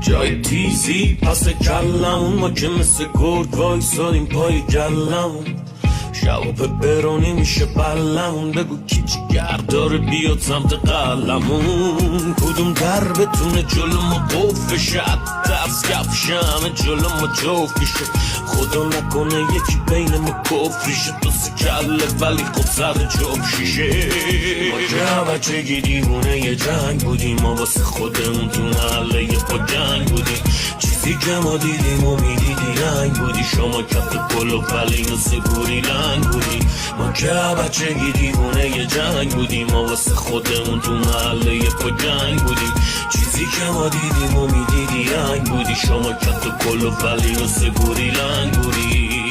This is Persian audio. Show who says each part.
Speaker 1: جای تیزی پس کلمون، ما که مثل گرگ وایسادیم پای گلمون. شب پپرونی میشه بلمون، بگو کی جگر داره بیاد سمت قلمون. کدوم در بتونه جلو ما قفل شد، دست کفشه همه جلو ما جفت شه. خدا نکنه یکی بین ما کفری شد، بس کله ولی خب سر جب شیشه. ما که بچگی دیوونه یه جنگ بودیم، ما واسه خودمون تو محله یه پا جنگ بودیم. چیزی که ما دیدیم و میدیدی رنگ بودی، شما کف کل و پلی مثل گوری لنگ بودی. ما که بچگی دیوونه یه جنگ بودیم، ما واسه خودمون تو محله یه پا جنگ بودیم. چیزی که ما دیدیم و میدیدی رنگ بودی، شما کف کل و پلی مثل گوری لنگ بودی.